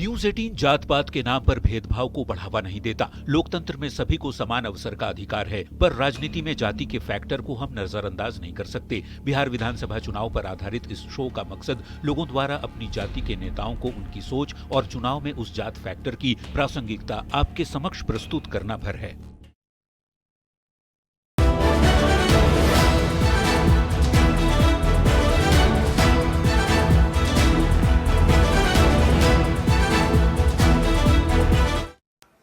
News 18 जात पात के नाम पर भेदभाव को बढ़ावा नहीं देता। लोकतंत्र में सभी को समान अवसर का अधिकार है, पर राजनीति में जाति के फैक्टर को हम नजरअंदाज नहीं कर सकते। बिहार विधानसभा चुनाव पर आधारित इस शो का मकसद लोगों द्वारा अपनी जाति के नेताओं को उनकी सोच और चुनाव में उस जात फैक्टर की प्रासंगिकता आपके समक्ष प्रस्तुत करना भर है।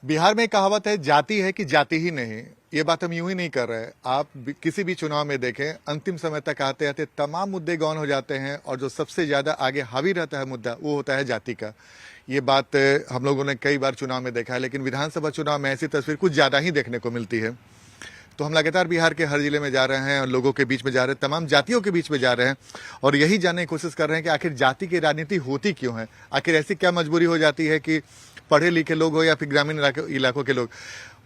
बिहार में कहावत है, जाति है कि जाति ही नहीं। ये बात हम यूं ही नहीं कर रहे। आप किसी भी चुनाव में देखें, अंतिम समय तक आते आते तमाम मुद्दे गौन हो जाते हैं और जो सबसे ज्यादा आगे हावी रहता है मुद्दा, वो होता है जाति का। ये बात हम लोगों ने कई बार चुनाव में देखा है, लेकिन विधानसभा चुनाव में ऐसी तस्वीर कुछ ज्यादा ही देखने को मिलती है। तो हम लगातार बिहार के हर जिले में जा रहे हैं और लोगों के बीच में जा रहे हैं, तमाम जातियों के बीच में जा रहे हैं और यही जानने की कोशिश कर रहे हैं कि आखिर जाति की राजनीति होती क्यों है। आखिर ऐसी क्या मजबूरी हो जाती है कि पढ़े लिखे लोग हो या फिर ग्रामीण इलाकों के लोग,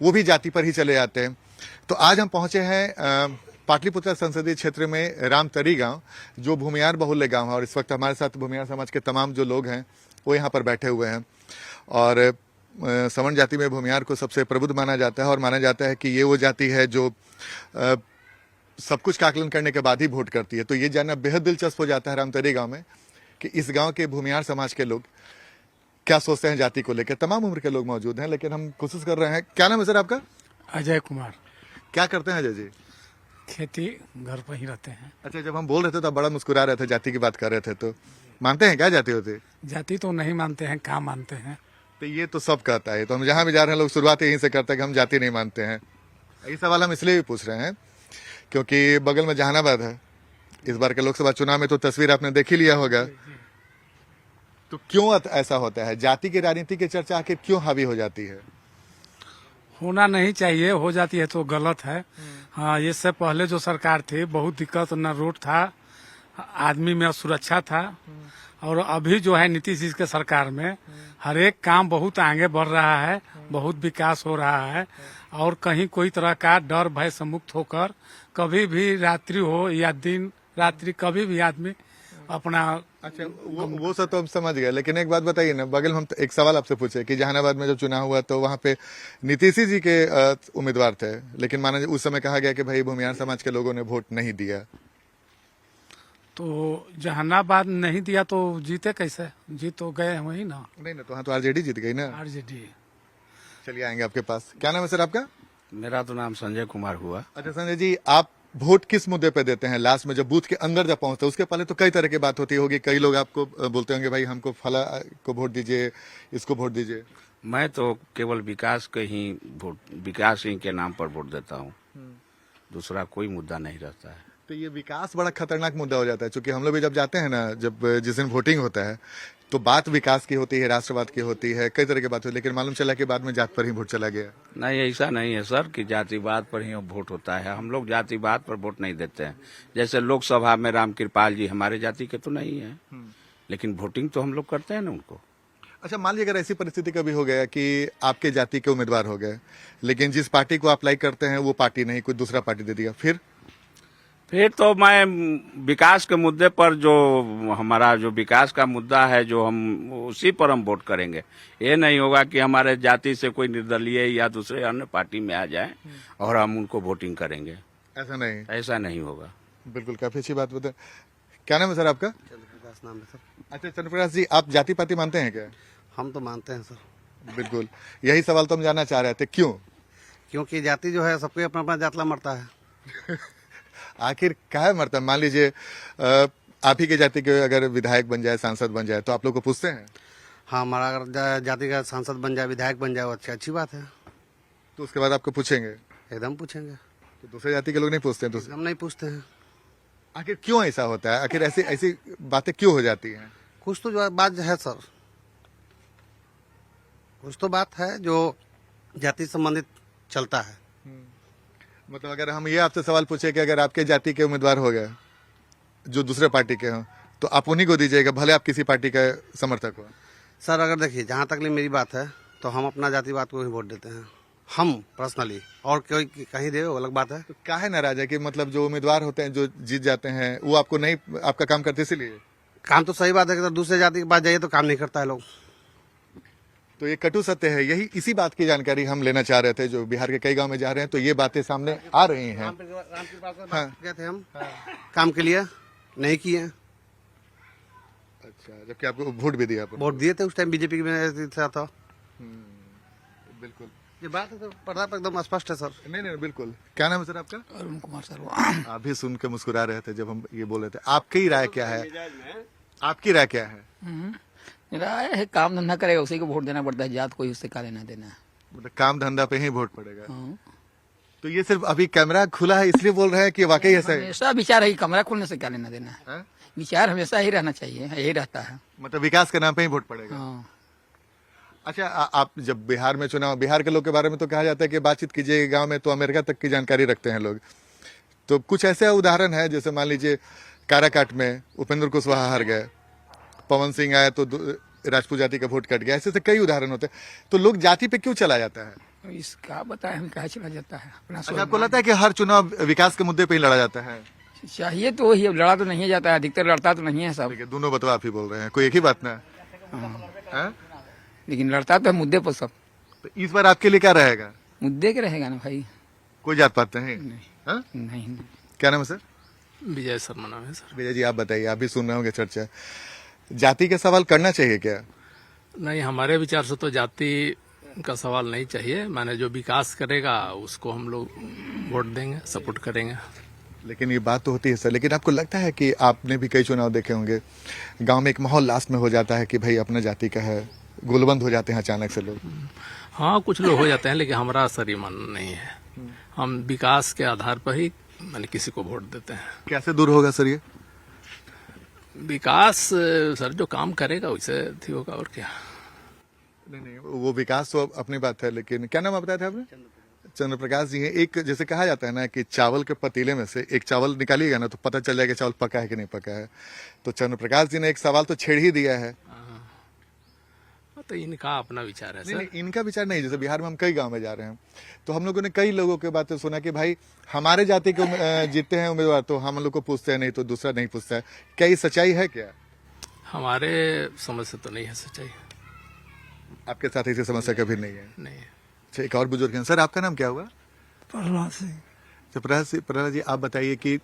वो भी जाति पर ही चले जाते हैं। तो आज हम पहुंचे हैं पाटलिपुत्र संसदीय क्षेत्र में रामतरी गांव, जो भूमियार बहुल्य गांव है और इस वक्त हमारे साथ भूमियार समाज के तमाम जो लोग हैं वो यहाँ पर बैठे हुए हैं। और सवर्ण जाति में भूमियार को सबसे प्रबुद्ध माना जाता है और माना जाता है कि ये वो जाति है जो सब कुछ का आकलन करने के बाद ही वोट करती है। तो ये जानना बेहद दिलचस्प हो जाता है रामतरी गांव में कि इस गांव के भूमियार समाज के लोग क्या सोचते हैं जाति को लेकर। तमाम उम्र के लोग मौजूद हैं, लेकिन हम कोशिश कर रहे हैं। क्या नाम है सर आपका? अजय कुमार। क्या करते हैं अजय जी? खेती, घर पर ही रहते हैं। अच्छा, जब हम बोल रहे थे तो आप बड़ा मुस्कुरा रहे थे, जाति की बात कर रहे थे। तो मानते हैं क्या जाति होती? जाति तो नहीं मानते हैं, काम मानते हैं। तो ये तो सब कहता है। तो हम जहां भी जा रहे हैं लोग शुरुआत यहीं से करते हैं कि हम जाति नहीं मानते हैं। ये सवाल हम इसलिए भी पूछ रहे हैं क्योंकि बगल में जहानाबाद है। इस बार के लोकसभा चुनाव में तो तस्वीर आपने देख ही लिया होगा। तो क्यों ऐसा होता है? जाति की राजनीति की चर्चा आखिर क्यों हावी हो जाती है? होना नहीं चाहिए, हो जाती है तो गलत है। हाँ, इससे पहले जो सरकार थी बहुत दिक्कत, न रोड था, आदमी में सुरक्षा था। और अभी जो है नीतीश जी के सरकार में हर एक काम बहुत आगे बढ़ रहा है, बहुत विकास हो रहा है और कहीं कोई तरह का डर भय से मुक्त होकर कभी भी रात्रि हो या दिन रात्रि कभी भी आदमी अपना। अच्छा, वो सब तो हम समझ गए, लेकिन एक बात बताइए ना, बगल में हम एक सवाल आपसे पूछे कि जहानाबाद में जब चुनाव हुआ तो वहाँ पे नीतीश जी के उम्मीदवार थे, लेकिन माना उस समय कहा गया कि भाई भूमियार समाज के लोगों ने वोट नहीं दिया। तो जहानाबाद नहीं दिया तो जीते कैसे? जीत तो गए वही ना। नहीं ना, तो हाँ, तो आरजेडी जीत गई ना। आरजेडी। चलिए आएंगे आपके पास। क्या नाम है सर आपका? मेरा तो नाम संजय कुमार हुआ। अच्छा संजय जी, आप वोट किस मुद्दे पे देते हैं? लास्ट में जब बूथ के अंदर जब पहुंचते हैं उसके पहले तो कई तरह की बात होती होगी। कई लोग आपको बोलते होंगे भाई हमको फला को वोट दीजिए, इसको वोट दीजिए। मैं तो केवल विकास के ही वोट, विकास ही के नाम पर वोट देता हूँ, दूसरा कोई मुद्दा नहीं रहता है। तो ये विकास बड़ा खतरनाक मुद्दा हो जाता है, क्योंकि हम लोग भी जब जाते हैं ना, जब जिस दिन वोटिंग होता है तो बात विकास की होती है, राष्ट्रवाद की होती है, कई तरह की बात होती है, लेकिन मालूम चला कि बाद में जात पर ही वोट चला गया। नहीं, ऐसा नहीं है सर कि जातिवाद पर ही वोट होता है। हम लोग जातिवाद पर वोट नहीं देते हैं। जैसे लोकसभा में राम कृपाल जी हमारे जाति के तो नहीं है, लेकिन वोटिंग तो हम लोग करते हैं ना उनको। अच्छा, मान लीजिए अगर ऐसी परिस्थिति कभी हो गया कि आपके जाति के उम्मीदवार हो गए, लेकिन जिस पार्टी को आप लाइक करते हैं वो पार्टी नहीं, कोई दूसरा पार्टी दे दिया, फिर तो मैं विकास के मुद्दे पर, जो हमारा जो विकास का मुद्दा है, जो हम उसी पर हम वोट करेंगे। ये नहीं होगा कि हमारे जाति से कोई निर्दलीय या दूसरे अन्य पार्टी में आ जाए और हम उनको वोटिंग करेंगे। ऐसा नहीं होगा। बिल्कुल, काफी अच्छी बात बताए। क्या नाम है सर आपका? चंद्रप्रकाश नाम है सर। अच्छा चंद्रप्रकाश जी, आप जाति पाति मानते हैं क्या? हम तो मानते हैं सर। बिल्कुल, यही सवाल तो हम जानना चाह रहे थे। क्यों? क्योंकि जाति जो है सबको अपना अपना जातला मरता है। आखिर क्या मरता है? मान लीजिए आप ही के जाति के अगर विधायक बन जाए, सांसद बन जाए, तो आप लोग को पूछते हैं? हाँ, हमारा अगर जाति का सांसद बन जाए, विधायक बन जाए, वो अच्छी बात है। तो उसके बाद आपको पूछेंगे? एकदम पूछेंगे। तो दूसरे जाति के लोग नहीं पूछते हैं? हम नहीं पूछते हैं। आखिर क्यों ऐसा होता है? आखिर ऐसी ऐसी बातें क्यों हो जाती हैं? कुछ तो जो बात है सर, कुछ तो बात है जो जाति संबंधित चलता है। मतलब अगर हम ये आपसे सवाल पूछे कि अगर आपके जाति के उम्मीदवार हो गए जो दूसरे पार्टी के हों, तो आप उन्हीं को दीजिएगा, भले आप किसी पार्टी का समर्थक हो? सर अगर देखिए, जहाँ तक मेरी बात है तो हम अपना जातिवाद को ही वोट देते हैं, हम पर्सनली। और कोई कहीं दे वो अलग बात है। तो काहे नाराज है कि मतलब जो उम्मीदवार होते हैं, जो जीत जाते हैं, वो आपको नहीं, आपका काम करते इसीलिए? काम तो सही बात है कि दूसरे जाति के पास जाइए तो काम नहीं करता है लोग। तो ये कटु सत्य है। यही इसी बात की जानकारी हम लेना चाह रहे थे। जो बिहार के कई गांव में जा रहे हैं तो ये बातें सामने आ रही हैं। हाँ। गए थे हम काम के लिए, नहीं किए। अच्छा, जबकि आपको वोट भी दिया? वोट दिए थे उस टाइम, बीजेपी में था। बिल्कुल, ये बात है तो पर्दा पर एकदम स्पष्ट है सर। नहीं, बिल्कुल। क्या नाम है सर आपका? अरुण कुमार सर। आप भी सुन के मुस्कुरा रहे थे जब हम ये बोल रहे थे। आपकी राय क्या है? आपकी राय क्या है? राय है काम धंधा करेगा उसी को वोट देना पड़ता है, जात कोई उससे का लेना देना है। मतलब काम धंधा पे ही वोट पड़ेगा। हाँ। तो ये सिर्फ अभी कैमरा खुला है इसलिए बोल रहे हैं कि वाकई ऐसा है? हमेशा विचार है कि कमरा खोलने से क्या लेना देना है। हाँ? विचार हमेशा ही रहना चाहिए, यही रहता है। मतलब विकास के नाम पे ही वोट पड़ेगा। हाँ। अच्छा, आप जब बिहार में चुनाव, बिहार के लोग के बारे में तो कहा जाता है कि बातचीत कीजिए गांव में तो अमेरिका तक की जानकारी रखते हैं लोग। तो कुछ ऐसे उदाहरण है, जैसे मान लीजिए काराकाट में उपेंद्र कुशवाहा हार गए, पवन सिंह आए तो राजपूत जाति का वोट कट गया। ऐसे कई उदाहरण होते हैं। तो लोग जाति पे क्यों चला जाता है? इसका बताए हम कहा चला जाता है अपना अच्छा, आपको लगता है कि हर चुनाव विकास के मुद्दे पे ही लड़ा जाता है? चाहिए तो वही, अब लड़ा तो नहीं जाता है, अधिकतर लड़ता तो नहीं है सब। देखिए, दोनों बतवा आप ही बोल रहे हैं, कोई एक ही बात ना है? लेकिन लड़ता तो है मुद्दे पर सब। तो इस बार आपके लिए क्या रहेगा? मुद्दे के रहेगा ना भाई। कोई जात पात नहीं? हाँ? नहीं। क्या नाम है सर? विजय शर्मा नाम है सर। विजय जी, आप बताइए, आप भी सुन रहे होंगे चर्चा। जाति का सवाल करना चाहिए क्या? नहीं, हमारे विचार से तो जाति का सवाल नहीं चाहिए। माने जो विकास करेगा उसको हम लोग वोट देंगे, सपोर्ट करेंगे। लेकिन ये बात तो होती है सर। लेकिन आपको लगता है कि आपने भी कई चुनाव देखे होंगे, गांव में एक माहौल लास्ट में हो जाता है कि भाई अपना जाति का है, गोलबंद हो जाते हैं अचानक से लोग? हाँ, कुछ लोग हो जाते हैं, लेकिन हमारा सर मन नहीं है। हम विकास के आधार पर ही माने किसी को वोट देते हैं। कैसे दूर होगा सर ये विकास? सर जो काम करेगा वैसे थी होगा, और क्या। नहीं, वो विकास तो अपनी बात है। लेकिन क्या नाम बताया था आपने? चंद्र प्रकाश जी हैं। एक जैसे कहा जाता है ना कि चावल के पतीले में से एक चावल निकालिएगा ना तो पता चल जाएगा चावल पका है कि नहीं पका है। तो चंद्र प्रकाश जी ने एक सवाल तो छेड़ ही दिया है। तो इनका अपना विचार है सर। नहीं, इनका विचार नहीं। जैसे बिहार में हम कई गांव में जा रहे हैं तो हम लोगों ने कई लोगों की बातें सुना कि भाई हमारे जाति के जीतते हैं उम्मीदवार तो हम लोग को पूछते हैं, नहीं तो दूसरा नहीं पूछता है। क्या ये सच्चाई है क्या? हमारे समझ से तो नहीं है सच्चाई। आपके साथ ऐसी समस्या कभी नहीं है? नहीं। अच्छा, एक और बुजुर्ग हैं। सर, आपका नाम क्या हुआ? प्रहलाद सिंह। तो प्रहलाद जी, आप बताइए कि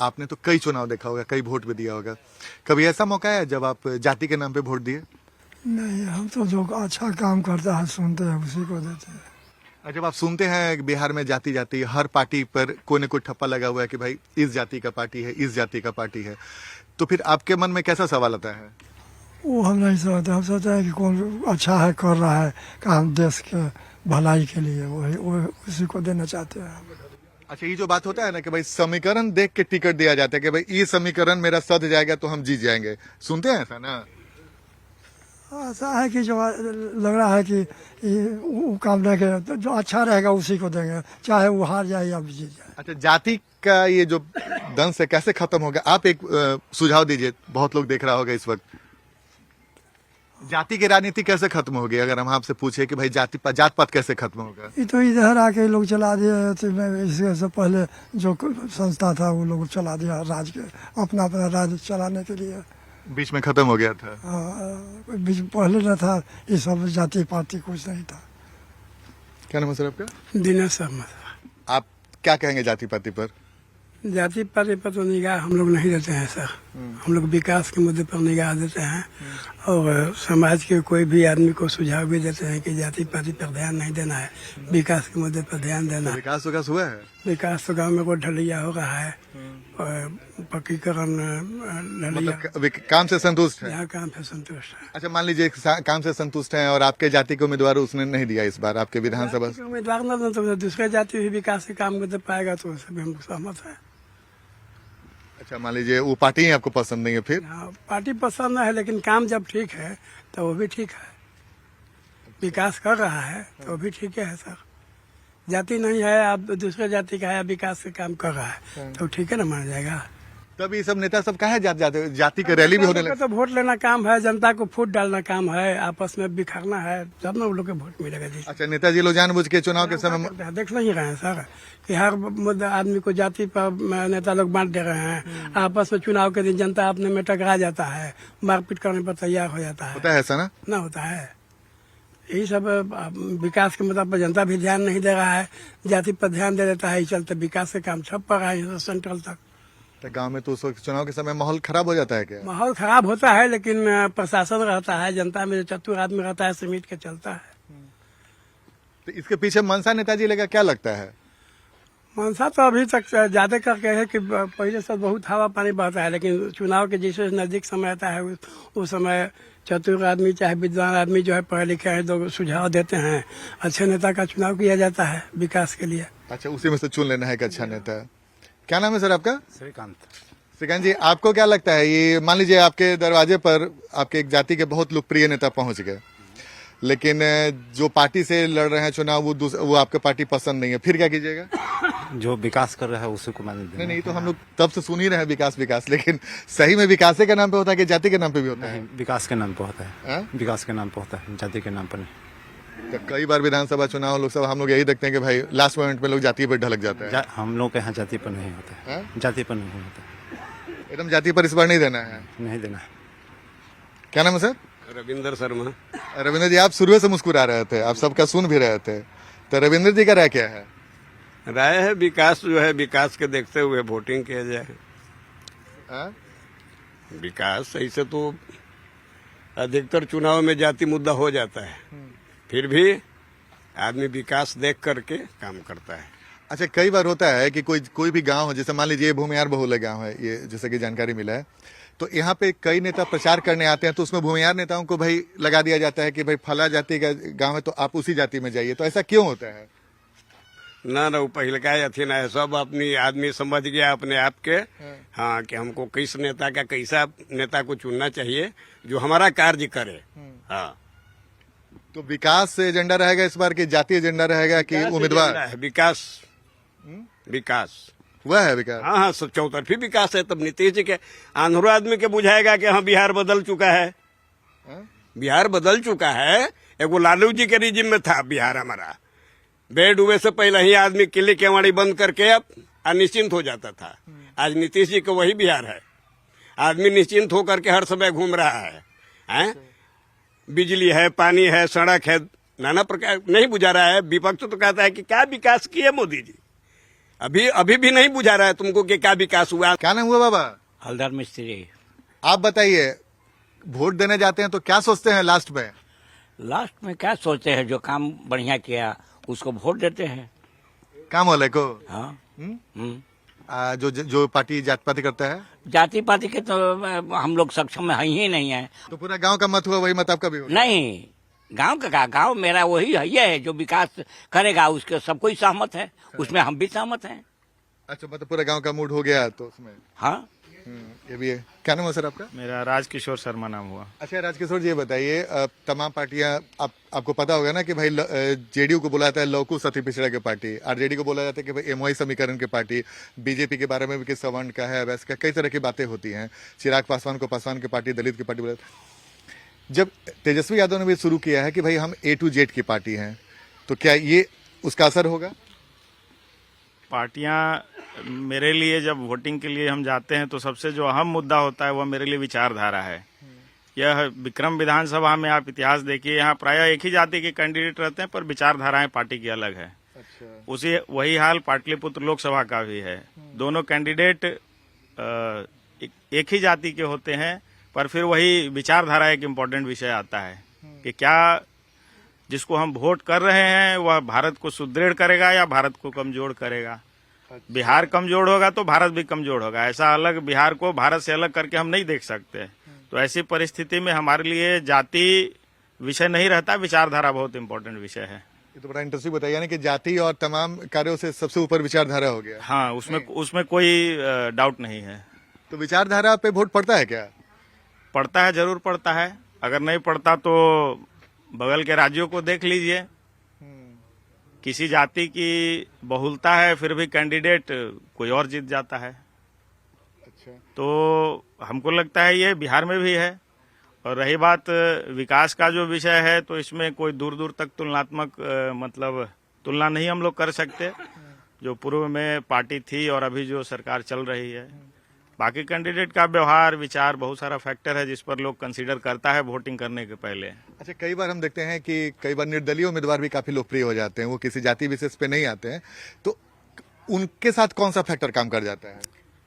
आपने तो कई चुनाव देखा होगा, कई वोट भी दिया होगा। कभी ऐसा मौका है जब आप जाति के नाम पे वोट दिए? नहीं, हम तो जो अच्छा काम करता है सुनते हैं उसी को देते हैं। जब आप सुनते हैं बिहार में जाति जाति, हर पार्टी पर कोई न कोई ठप्पा लगा हुआ है कि भाई इस जाति का पार्टी है, इस जाति का पार्टी है, तो फिर आपके मन में कैसा सवाल आता है? वो हम नहीं सोचते। हम सोचते हैं कि कौन अच्छा है, कर रहा है काम देश के भलाई के लिए, वही उसी को देना चाहते हैं। अच्छा, ये जो बात होता है ना कि भाई समीकरण देख के टिकट दिया जाता है कि भाई ये समीकरण मेरा सध जाएगा तो हम जीत जाएंगे, सुनते हैं ऐसा ना? ऐसा है कि जो लग रहा है कि वो काम नहीं, तो जो अच्छा रहेगा उसी को देंगे, चाहे वो हार जाए या जीत जाए। अच्छा, जाति का ये जो दंश है कैसे खत्म होगा? आप एक सुझाव दीजिए। बहुत लोग देख रहा होगा इस वक्त, जाति की राजनीति कैसे खत्म होगी? अगर हम आपसे पूछे कि भाई जात पात कैसे खत्म होगा? ये तो इधर आके लोग चला दिए थे। इससे पहले जो संस्था था वो लोग चला दिया राज के, अपना अपना राज चलाने के लिए। बीच में खत्म हो गया था। बीच पहले न था, ये सब जाति पाति कुछ नहीं था। क्या नाम है सर आपका? दिनेश शर्मा। आप क्या कहेंगे जाति पाति पर? जाति पाति पर तो निगाह हम लोग नहीं देते हैं सर। हम लोग विकास के मुद्दे पर निगाह देते हैं और समाज के कोई भी आदमी को सुझाव भी देते हैं कि जाति पाति पर ध्यान नहीं देना है, विकास के मुद्दे पर ध्यान देना है। विकास हुआ है? विकास तो गांव में कोई ढलैया हो रहा है, पक्कीकरण ढलैया। मतलब काम से संतुष्ट है? यहाँ काम से संतुष्ट है। अच्छा, मान लीजिए काम से संतुष्ट हैं और आपके जाति के उम्मीदवार उसने नहीं दिया इस बार आपके विधानसभा से। उम्मीदवार न तो दूसरे जाति भी विकास के काम को दे पाएगा तो उससे भी हम सहमत है। अच्छा, मान लीजिए वो पार्टी ही आपको पसंद नहीं है फिर? हाँ, पार्टी पसंद है लेकिन काम जब ठीक है तो वो भी ठीक है, विकास कर रहा है तो वो भी ठीक है सर। जाति नहीं है, आप दूसरे जाति का है, विकास के काम कर रहा है तो ठीक है ना, माना जाएगा। तब ये सब नेता सब कहा जाति का रैली भी होने लगा। तो वोट लेना काम है, जनता को फूट डालना काम है, आपस में बिखरना है, तब ना लोग के वोट मिलेगा जी। अच्छा, नेताजी लोग जानबूझ के चुनाव के समय देख नहीं रहे हैं सर कि हर मुद्दा आदमी को जाति पर नेता लोग बांट दे रहे हैं। आपस में चुनाव के दिन जनता अपने में टकरा जाता है, मारपीट करने पर तैयार हो जाता है। होता है ऐसा ना? होता है यही सब विकास के मुद्दा पर जनता भी ध्यान नहीं दे रहा है, जाति पर ध्यान दे देता है। इस चलते विकास के काम ठप पड़ रहा है यहाँ से सेंट्रल तक। तो गांव में तो उस वक्त चुनाव के समय माहौल खराब हो जाता है क्या? माहौल खराब होता है, लेकिन प्रशासन रहता है, जनता में जो चतुर आदमी रहता है समेट के चलता है। तो इसके पीछे मनसा नेताजी लगा, क्या लगता है? मनसा तो अभी तक ज्यादा करके है कि पहले से बहुत हवा पानी बहता है, लेकिन चुनाव के जैसे नजदीक समय आता है उस समय चतुर आदमी चाहे विद्वान आदमी जो है पढ़े लिखे हैं तो सुझाव देते हैं, अच्छे नेता का चुनाव किया जाता है विकास के लिए। अच्छा, उसी में से चुन लेना है एक अच्छा नेता। क्या नाम है सर आपका? श्रीकांत। श्रीकांत जी, आपको क्या लगता है, ये मान लीजिए आपके दरवाजे पर आपके एक जाति के बहुत लोकप्रिय नेता पहुंच गए, लेकिन जो पार्टी से लड़ रहे हैं चुनाव वो आपके पार्टी पसंद नहीं है, फिर क्या कीजिएगा? जो विकास कर रहा है उसी को मैंने नहीं, तो हम लोग तब से सुन ही रहे हैं विकास, लेकिन सही में विकास के नाम पे होता है कि जाति के नाम पे भी होता है? विकास के नाम पर होता है। हाँ? विकास के नाम पर होता है, जाति के नाम पर नहीं। तो कई बार विधानसभा चुनाव लोकसभा हम लोग यही देखते हैं कि भाई लास्ट मोमेंट में लोग जाति पर ढलक जाते हैं। हम लोग के यहाँ जाति पर नहीं होता है। हाँ? जाति पर नहीं होता, एकदम जाति पर इस बार नहीं देना है। नहीं देना। क्या नाम है सर? रविंदर शर्मा। रविंद्र जी, आप शुरू से मुस्कुरा रहे थे, आप सबका सुन भी रहे थे, तो रविंद्र जी का राय क्या है? राय है विकास जो है, विकास के देखते हुए वोटिंग किया जाए। हाँ? विकास ऐसे तो अधिकतर चुनाव में जाति मुद्दा हो जाता है, फिर भी आदमी विकास देख करके काम करता है। अच्छा, कई बार होता है कि कोई भी गांव हो, जैसे मान लीजिए भूमियार बहुल्य गांव है ये, जैसे कि जानकारी मिला है, तो यहाँ पे कई नेता प्रचार करने आते हैं, तो उसमें भूमियार नेताओं को भाई लगा दिया जाता है कि भाई फला जाति का गांव है तो आप उसी जाति में जाइए, तो ऐसा क्यों होता है? ना वो पहले का अथी ना है, सब अपनी आदमी समझ गया अपने आप के। हाँ, कि हमको किस नेता का कैसा नेता को चुनना चाहिए जो हमारा कार्य करे। हाँ, तो विकास एजेंडा रहेगा इस बार, की जाति एजेंडा रहेगा कि उम्मीदवार? विकास वह है विकास। हाँ हाँ, सब चौतरफी विकास है। तब नीतीश जी के आंध्रो आदमी के बुझाएगा कि हाँ बिहार बदल चुका है। बिहार बदल चुका है। एगो लालू जी के रिजिम में था बिहार हमारा, बेड डूबे से पहले ही आदमी किले केवाड़ी बंद करके अब अनिश्चिंत हो जाता था। आज नीतीश जी का वही बिहार है, आदमी निश्चिंत होकर के हर समय घूम रहा है। बिजली है, पानी है, सड़क है, नाना प्रकार नहीं बुझा रहा है। विपक्ष तो कहता है कि क्या विकास किए मोदी जी, अभी भी नहीं बुझा रहा है तुमको कि क्या विकास हुआ। क्या नाम हुआ बाबा? हलदर मिस्त्री। आप बताइए, वोट देने जाते हैं तो क्या सोचते हैं लास्ट में? लास्ट में क्या सोचते हैं, जो काम बढ़िया किया उसको वोट देते हैं। काम वाले को? हाँ। जो पार्टी जात पाति करता है? जाति पाति के तो हम लोग सक्षम में ही नहीं है। तो पूरा गांव का मत हुआ, वही मत आपका भी होगा? नहीं, गांव का गांव मेरा वही है, ये है जो विकास करेगा उसके सब कोई सहमत है, उसमें हम भी सहमत हैं। अच्छा, मतलब पूरा गांव का मूड हो गया तो उसमें? हाँ, ये भी है। क्या नाम है सर आपका? मेरा राजकिशोर शर्मा नाम हुआ। अच्छा राजकिशोर जी, ये बताइए, तमाम पार्टियां, आपको पता होगा ना कि भाई जेडीयू को बोला जाता है लौकुश अति पिछड़ा की पार्टी, आरजेडी को बोला जाता है कि भाई एमओआई समीकरण की पार्टी, बीजेपी के बारे में भी कि सवर्ण का है, वैसे का, कई तरह की बातें होती हैं। चिराग पासवान को पासवान की पार्टी, दलित की पार्टी बोला। जब तेजस्वी यादव ने भी शुरू किया है कि भाई हम A to Z की पार्टी हैं, तो क्या ये उसका असर होगा? पार्टियां मेरे लिए जब वोटिंग के लिए हम जाते हैं तो सबसे जो अहम मुद्दा होता है वह मेरे लिए विचारधारा है। यह विक्रम विधानसभा में आप इतिहास देखिए, यहाँ प्रायः एक ही जाति के कैंडिडेट रहते हैं पर विचारधाराएं पार्टी की अलग है। उसी वही हाल पाटलिपुत्र लोकसभा का भी है। दोनों कैंडिडेट एक ही जाति के होते हैं, पर फिर वही विचारधारा एक इम्पोर्टेंट विषय आता है कि क्या जिसको हम वोट कर रहे हैं वह भारत को सुदृढ़ करेगा या भारत को कमजोर करेगा। बिहार कमजोर होगा तो भारत भी कमजोर होगा। ऐसा अलग बिहार को भारत से अलग करके हम नहीं देख सकते। तो ऐसी परिस्थिति में हमारे लिए जाति विषय नहीं रहता, विचारधारा बहुत इम्पोर्टेंट विषय है। ये तो बड़ा इंटरेस्टिंग बताया, यानी कि जाति और तमाम कार्यों से सबसे ऊपर विचारधारा हो गया। हाँ, उसमें कोई डाउट नहीं है। तो विचारधारा पे वोट पड़ता है क्या? पड़ता है, जरूर पड़ता है। अगर नहीं पड़ता तो बगल के राज्यों को देख लीजिए, किसी जाति की बहुलता है फिर भी कैंडिडेट कोई और जीत जाता है। अच्छा। तो हमको लगता है ये बिहार में भी है। और रही बात विकास का जो विषय है, तो इसमें कोई दूर दूर तक तुलनात्मक मतलब तुलना नहीं हम लोग कर सकते। जो पूर्व में पार्टी थी और अभी जो सरकार चल रही है, बाकी कैंडिडेट का व्यवहार विचार बहुत सारा फैक्टर है जिस पर लोग कंसीडर करता है वोटिंग करने के पहले। अच्छा, कई बार हम देखते हैं कि कई बार निर्दलीय उम्मीदवार भी काफी लोकप्रिय हो जाते हैं, वो किसी जाति विशेष पे नहीं आते हैं, तो उनके साथ कौन सा फैक्टर काम कर जाता है?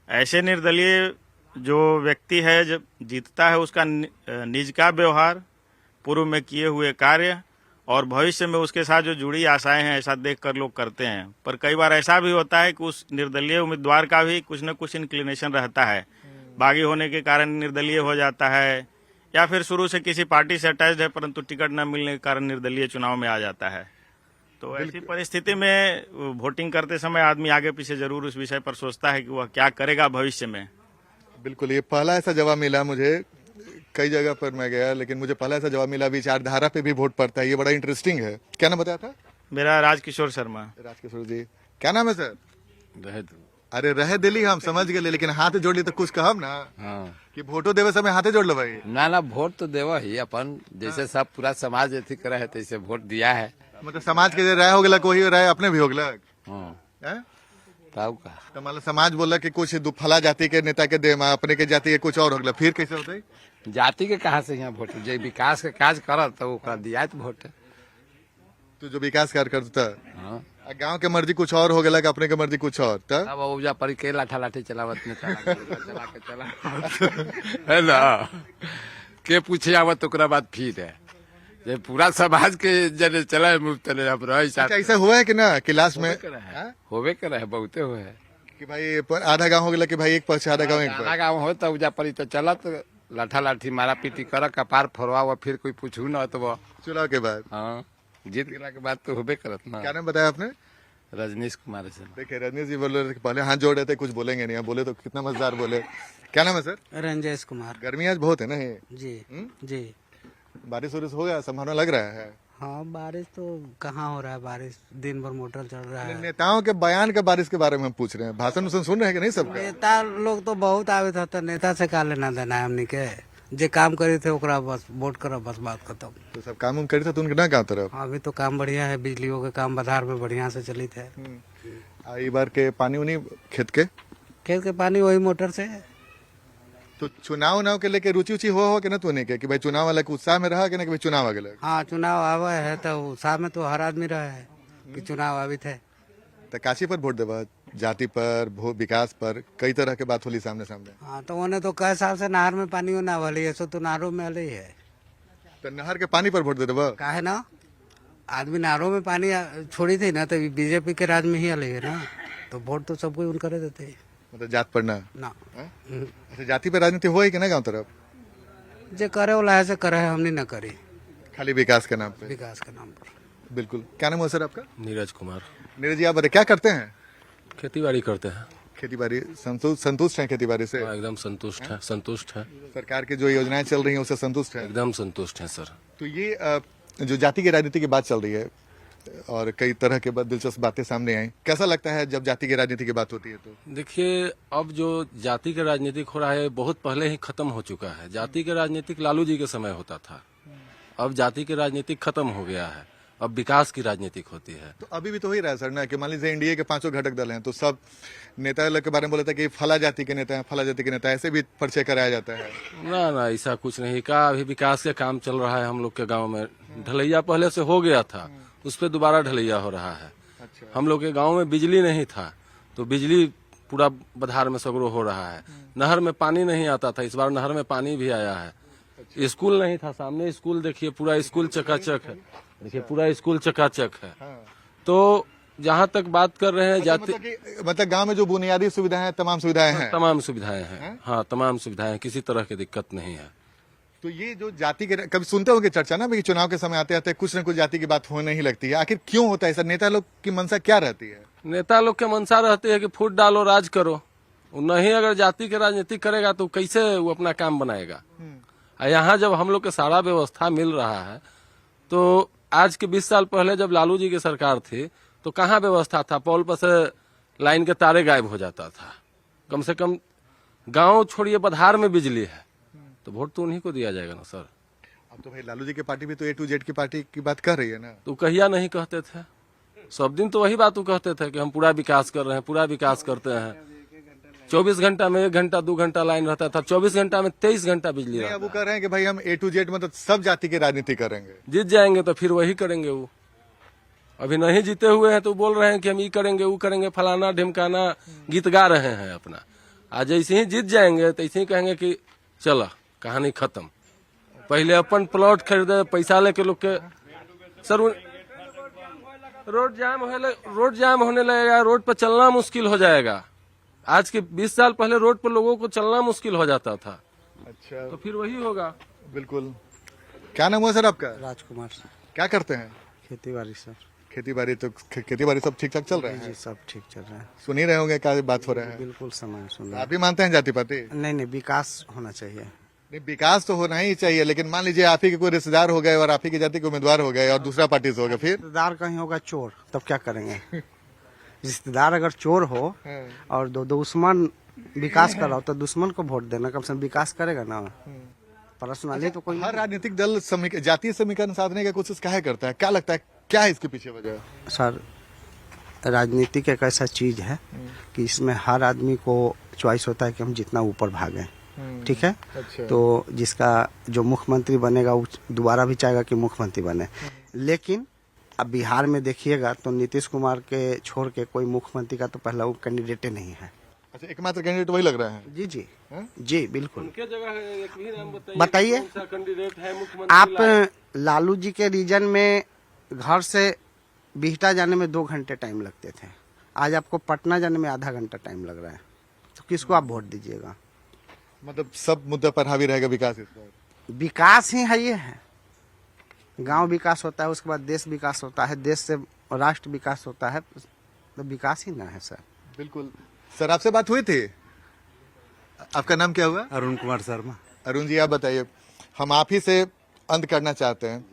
ऐसे निर्दलीय जो व्यक्ति है जब जीतता है उसका निज का व्यवहार, पूर्व में किए हुए कार्य और भविष्य में उसके साथ जो जुड़ी आशाएं हैं, ऐसा देखकर लोग करते हैं। पर कई बार ऐसा भी होता है कि उस निर्दलीय उम्मीदवार का भी कुछ न कुछ इंक्लिनेशन रहता है, बागी होने के कारण निर्दलीय हो जाता है, या फिर शुरू से किसी पार्टी से अटैच्ड है परंतु टिकट न मिलने के कारण निर्दलीय चुनाव में आ जाता है। तो ऐसी परिस्थिति में वोटिंग करते समय आदमी आगे पीछे जरूर उस विषय पर सोचता है कि वह क्या करेगा भविष्य में। बिल्कुल, ये पहला ऐसा जवाब मिला मुझे, कई जगह पर मैं गया लेकिन मुझे पहला ऐसा जवाब मिला विचारधारा पे भी वोट पड़ता है। ये बड़ा इंटरेस्टिंग है। क्या नाम बताया था? मेरा राजकिशोर शर्मा। राजकिशोर जी, क्या नाम है सर? अरे रहे दिल्ली हम समझ गए, लेकिन हाथ जोड़ ली तो कुछ कहब ना। हाँ। कि वोटो देवे समय हाथे जोड़ लो भाई। ना वोट तो देवा ही अपन, जैसे सब पूरा समाज अथी करे है तैसे वोट दिया है। मतलब समाज के राय हो गया, कोई राय अपने भी हो गया। हाँ। तब का तो मतलब समाज बोला कि कुछ फला जाति के नेता के दे, अपने के जाति के कुछ और हो गया, फिर कैसे होता है? जाति के कहा से यहाँ वोट, जो विकास के काज करत तो ओकरा दिया तो वोट। तो जो विकास कार्य करता हाँ। गांव के मर्जी कुछ और हो गया कि अपने के मर्जी कुछ और, तब अब ओजा पर के लाठा लाठी चलावत नेता चला के चला है ना, के पूछे आवत ओकरा बाद फिर है ये पूरा समाज के जने चला है मुफ्त ने। अब ऐसा हुआ है कि ना कि लास्ट में होवे करे है, बहुते हुए है कि भाई आधा गांव हो गया कि भाई एक पक्ष आधा गांव एक पक्ष। आधा गाँव हो तो उजा पर तो चलत लाठा लाठी मारा पीटी कर कपार फोड़वा हुआ, फिर कोई पूछू न तो वो चुनाव के बाद। हाँ, जीत गया के बाद तो होबे करत ना। क्या नाम बताया आपने? रजनीश कुमार से। देखिए रजनीश जी बोल रहे थे पहले हाथ जोड़ रहे थे, कुछ बोलेंगे नहीं, बोले तो कितना मजेदार बोले। क्या नाम है सर? रंजेश कुमार। गर्मी आज बहुत है ना ये? जी जी। बारिश वारिश हो गया, संभावना लग रहा है? हाँ, बारिश तो कहाँ हो रहा है, बारिश दिन भर मोटर चल रहा है। नेताओं के बयान के बारिश के बारे में हम पूछ रहे हैं, भाषण सुन रहे हैं कि नहीं सबका? नेता लोग तो बहुत आवे था, तो नेता से का लेना देना है हमनी के, जे काम करे थे ओकरा बस वोट करो, बस बात खत्म। तो सब काम उम करे थे तो उनके ना गाँव तरफ? अभी तो काम बढ़िया है, बिजलियों के काम बाजार में बढ़िया से चली थे। इस बार के पानी उनी खेत के पानी वही मोटर से। तो चुनाव के लेके रुचि उची हो कि ना तूने के कि भाई चुनाव वाला के उत्साह में रहा कि ना कि भाई चुनाव आ गया? हाँ, चुनाव आवे है तो उत्साह में तो हर आदमी रहे है कि चुनाव आवी थे। तो काशी पर वोट देवा, जाति पर, विकास पर, कई तरह के बात होली सामने सामने। हाँ, तो उन्हें तो कई साल से नहर में पानी ना वाली है, सो तो नहरों में अलग है। तो नहर के पानी पर वोट दे देवा? काहे ना, आदमी नहरों में पानी छोड़ी थी ना, तो बीजेपी के राज में ही अलग है ना, तो वोट तो सब कोई उनका देते हैं। मतलब जात पर ना? अच्छा, जाति पे राजनीति हो कि ना गाँव तरफ? जो करे वो लाहे से करे, हमने न करी, खाली विकास के नाम पे। विकास के नाम पर। बिल्कुल। क्या नाम है सर आपका? नीरज कुमार। नीरज जी, आप बताइए क्या करते हैं? खेती बाड़ी करते हैं। खेती बाड़ी संतुष्ट हैं? खेती बाड़ी से एकदम संतुष्ट है। सरकार की जो योजनाएं चल रही हैं उससे संतुष्ट है? एकदम संतुष्ट है सर। तो ये जो जाति की राजनीति की बात चल रही है और कई तरह के दिलचस्प बातें सामने आई, कैसा लगता है जब जाति की राजनीति की बात होती है? तो देखिए, अब जो जाति का राजनीतिक हो रहा है बहुत पहले ही खत्म हो चुका है। जाति के राजनीतिक लालू जी के समय होता था, अब जाति के राजनीतिक खत्म हो गया है, अब विकास की राजनीतिक होती है। तो अभी भी तो वही रहा है सर ना कि मान लीजिए एनडीए के 5 घटक दल हैं, तो सब नेता लोग के बारे में बोले थे कि फला जाति के नेता है, फला जाति के नेता, ऐसे भी परिचय कराया जाता है? ना ऐसा कुछ नहीं का, अभी विकास के काम चल रहा है हम लोग के गाँव में। ढलैया पहले से हो गया था, उस पर दोबारा ढलैया हो रहा है। अच्छा। हम लोग के गांव में बिजली नहीं था, तो बिजली पूरा बधार में सगरो हो रहा है। नहर में पानी नहीं आता था, इस बार नहर में पानी भी आया है। अच्छा। स्कूल नहीं था, सामने स्कूल देखिए, पूरा स्कूल चकाचक है। देखिए पूरा स्कूल चकाचक है। तो जहाँ तक बात कर रहे हैं जाति, मतलब गांव में जो बुनियादी सुविधाएं हैं, तमाम सुविधाएं हैं? तमाम सुविधाएं हैं। हाँ, तमाम सुविधाएं हैं, किसी तरह की दिक्कत नहीं है। तो ये जो जाति के, कभी सुनते होंगे चर्चा ना, भाई चुनाव के समय आते आते कुछ न कुछ जाति की बात होने ही लगती है, आखिर क्यों होता है सर? नेता लोग की मंशा क्या रहती है? नेता लोग के मंशा रहती है कि फूट डालो, राज करो। नहीं, अगर जाति के राजनीति करेगा तो कैसे वो अपना काम बनाएगा? यहाँ जब हम लोग के सारा व्यवस्था मिल रहा है, तो आज के 20 साल पहले जब लालू जी की सरकार थी तो कहाँ व्यवस्था था? पोल पर से लाइन के तारे गायब हो जाता था। कम से कम गांव छोड़िए, बधार में बिजली है, तो वोट तो उन्हीं को दिया जाएगा ना सर। अब तो भाई लालू जी की पार्टी भी तो A to Z की पार्टी की बात कर रही है ना? तो कहिया नहीं कहते थे? सब दिन तो वही बात कहते थे कि हम पूरा विकास कर रहे हैं, पूरा विकास करते हैं। 24 घंटा में 1 घंटा 2 घंटा लाइन रहता था, 24 घंटा में 23 घंटा बिजली नहीं, अब वो रहता। कह रहे हैं कि भाई हम A to Z मतलब सब जाति की राजनीति करेंगे। जीत जाएंगे तो फिर वही करेंगे वो। अभी नहीं जीते हुए हैं तो बोल रहे हैं कि हम ये करेंगे वो करेंगे, फलाना ढिमकाना गीत गा रहे हैं अपना। आज जैसे ही जीत जाएंगे तो ऐसे ही कहेंगे कि चलो कहानी खत्म। पहले अपन प्लॉट खरीदे, पैसा लेके लोग के सर रोड जाम होने लगेगा, रोड पर चलना मुश्किल हो जाएगा। आज के 20 साल पहले रोड पर लोगों को चलना मुश्किल हो जाता था। अच्छा, तो फिर वही होगा। बिल्कुल। क्या नाम हुआ सर आपका? राजकुमार क्या करते हैं? खेती बाड़ी सर। खेती बाड़ी सब ठीक ठाक चल रहा है? जी सब ठीक चल रहा है। सुन ही रहे होंगे क्या बात हो रहा है। बिल्कुल समय सुन रहा आप भी मानते हैं जाति पाति? है। नहीं विकास होना चाहिए। नहीं, विकास तो होना ही चाहिए, लेकिन मान लीजिए आप ही के कोई रिश्तेदार हो गए और आप ही की जाति के उम्मीदवार हो गए और दूसरा पार्टी से हो गया, फिर रिश्तेदार कहीं होगा चोर, तब क्या करेंगे? रिश्तेदार अगर चोर हो और दुश्मन विकास कर रहा हो तो दुश्मन को वोट देना, कम से कम विकास करेगा ना। पर्सनली तो कोई हर राजनीतिक दल जातीय समीकरण साधने की कोशिश काहे करता है? क्या लगता है क्या है इसके पीछे वजह? सर राजनीतिक एक ऐसा चीज है कि इसमें हर आदमी को चॉइस होता है कि हम जितना ऊपर भागें, ठीक है। अच्छा। तो जिसका जो मुख्यमंत्री बनेगा वो दोबारा भी चाहेगा कि मुख्यमंत्री बने, लेकिन अब बिहार में देखिएगा तो नीतीश कुमार के छोड़ के कोई मुख्यमंत्री का तो पहला वो कैंडिडेट नहीं है। अच्छा, एकमात्र कैंडिडेट वही लग रहा है? जी जी जी बिल्कुल। उनके जगह एक भी नाम बताइए कौन सा कैंडिडेट है मुख्यमंत्री? आप लालू जी के रीजन में घर से बिहटा जाने में 2 घंटे टाइम लगते थे, आज आपको पटना जाने में आधा घंटा टाइम लग रहा है। तो किसको आप वोट दीजिएगा? मतलब सब मुद्दे पर हावी रहेगा विकास इस बार? विकास ही है, ये है। गांव विकास होता है, उसके बाद देश विकास होता है, देश से राष्ट्र विकास होता है, तो विकास ही ना है सर। बिल्कुल। सर आपसे बात हुई थी, आपका नाम क्या हुआ? अरुण कुमार शर्मा। अरुण जी आप बताइए, हम आप ही से अंत करना चाहते हैं,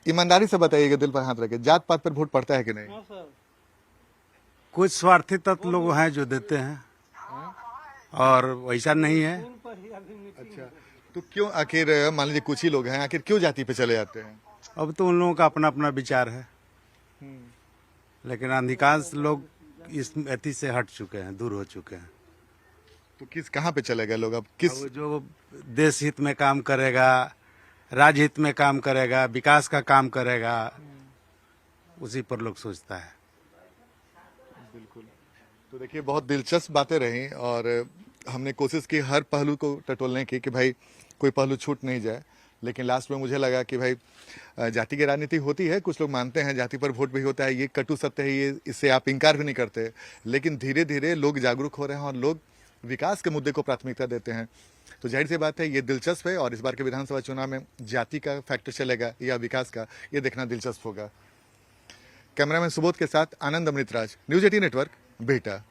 ईमानदारी से बताइएगा, दिल पर हाथ रखे, जात पात पर वोट पड़ता है कि नहीं? कुछ स्वार्थी तत्व लोग हैं जो देते हैं और वैसा नहीं है। अच्छा, तो क्यों आखिर मान लीजिए कुछ ही लोग हैं, आखिर क्यों जाति पे चले जाते हैं? अब तो उन लोगों का अपना अपना विचार है, लेकिन अधिकांश लोग इस अति से हट चुके हैं, दूर हो चुके हैं। तो कहाँ पे चले गए लोग अब? किस अब जो देश हित में काम करेगा, राज्य हित में काम करेगा, विकास का काम करेगा, उसी पर लोग सोचता है। बिल्कुल। तो देखिए बहुत दिलचस्प बातें रही और हमने कोशिश की हर पहलू को टटोलने की कि भाई कोई पहलू छूट नहीं जाए, लेकिन लास्ट में मुझे लगा कि भाई जाति की राजनीति होती है, कुछ लोग मानते हैं जाति पर वोट भी होता है, ये कटु सत्य है, ये इससे आप इनकार भी नहीं करते, लेकिन धीरे धीरे लोग जागरूक हो रहे हैं और लोग विकास के मुद्दे को प्राथमिकता देते हैं। तो जाहिर सी बात है ये दिलचस्प है और इस बार के विधानसभा चुनाव में जाति का फैक्टर चलेगा या विकास का, ये देखना दिलचस्प होगा। कैमरामैन सुबोध के साथ आनंद अमृतराज, न्यूज़ 18 नेटवर्क, बिहटा।